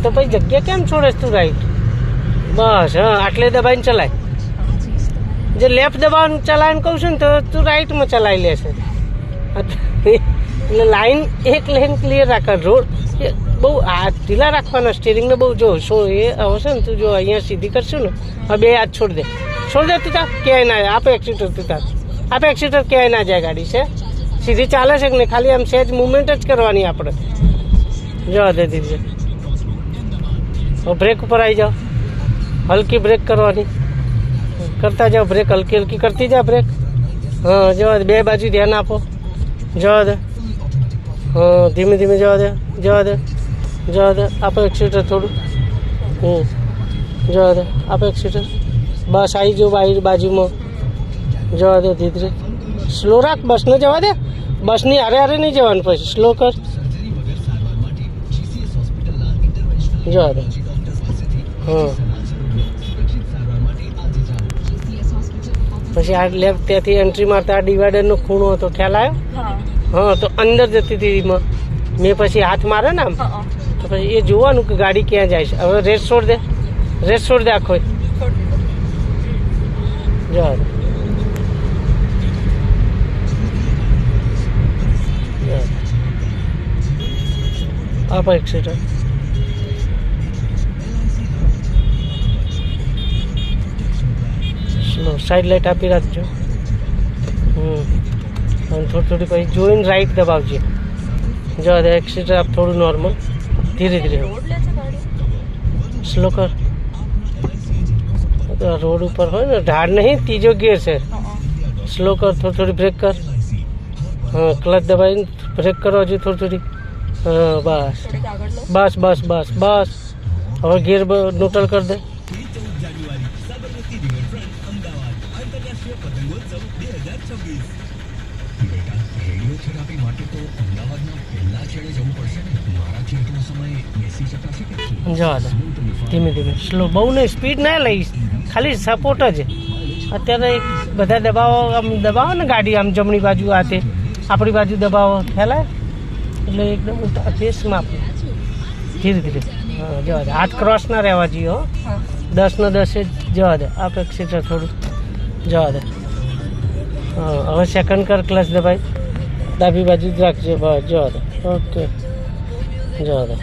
તો પછી જગ્યા કેમ છોડે તું રાઈટ? બસ હા, આટલે દબાઈને ચલાય. જે લેફ્ટ દબાવવાનું ચલાવીને કહું છું ને તો તું રાઈટમાં ચલાવી લેશે. એટલે લાઈન એક લાઈન ક્લિયર રાખ. રોડ બહુ આ ઢીલા રાખવાના, સ્ટીરિંગને બહુ જો શો એ આવશે ને તું જો અહીંયા સીધી કરશું ને, હવે બે હાથ છોડ દે તું તાર ક્યાંય ના આપે એક્સિટર, તું તાર આપે એક્સિટર ક્યાંય ના જાય. ગાડી છે સીધી ચાલે છે કે નહીં, ખાલી આમ સહેજ મુવમેન્ટ જ કરવાની આપણે. જવા દે દીધી. બ્રેક ઉપર આવી જાઓ, હલકી બ્રેક કરવાની, કરતા જાઓ બ્રેક, હલકી હલકી કરતી જા બ્રેક. હા જવા દે, બે બાજુ ધ્યાન આપો. જવા દે, હા ધીમે ધીમે જવા દે, જવા દે, જવા દે. આપો એક્સિટર થોડું, જવા દે, આપો એક્સિટર. બસ આવી જાઓ બાજુમાં. જવા દે ધીરે, સ્લો રાખ. બસને જવા દે, બસની હારે હારે નહીં જવાનું, પછી સ્લો કર. જવા દે. હા પછી આ લેફ્ટ ત્યાંથી એન્ટ્રી મારતા આ ડિવાઈડરનો ખૂણો હતો, ખ્યાલ આવ્યો? હા તો અંદર જતી હતી એમાં મેં પછી હાથ મારે ને આમ, તો પછી એ જોવાનું કે ગાડી ક્યાં જાય છે. હવે રેસ છોડ દે, રેસ છોડ દે આખો. જવા દે. આપો એક્સિટર. સ્લો સાઈડ લાઇટ આપી રાખજો. અને થોડી પછી જોઈને રાઈટ દબાવજે. જવા દે એક્સિટર આપ થોડું નોર્મલ, ધીરે ધીરે સ્લો કર. રોડ ઉપર હોય ને, ઢાળ નહીં, ત્રીજો ગિયર છે. સ્લો કર, થોડી બ્રેક કર. હા ક્લચ દબાવીને બ્રેક કરો હજુ થોડી. હા બસ બસ બસ બસ બસ. હવે ગિયર ન્યુટ્રલ કરી દે. જવા દે ધીમે ધીમે, સ્લો, બહુ નહીં સ્પીડ ના લઈશ, ખાલી સપોર્ટ જ. અત્યારે બધા દબાવો, આમ દબાવો ને ગાડી આમ જમણી બાજુ હાથે, આપણી બાજુ દબાવો, ખ્યાલ આવે? એટલે એકદમ ફેસમાં આપણે ધીરે ધીરે. હા જવા દે, હાથ ક્રોસ ના રહેવા જોઈએ. હો 10 ને 10 જવા દે. આપ એક્સિટર થોડું, જવા દે. હા હવે સેકન્ડ કર, ક્લચ દબાઈ ડાબી બાજુ જ રાખજે. બસ જવા દે. ઓકે જવા દે.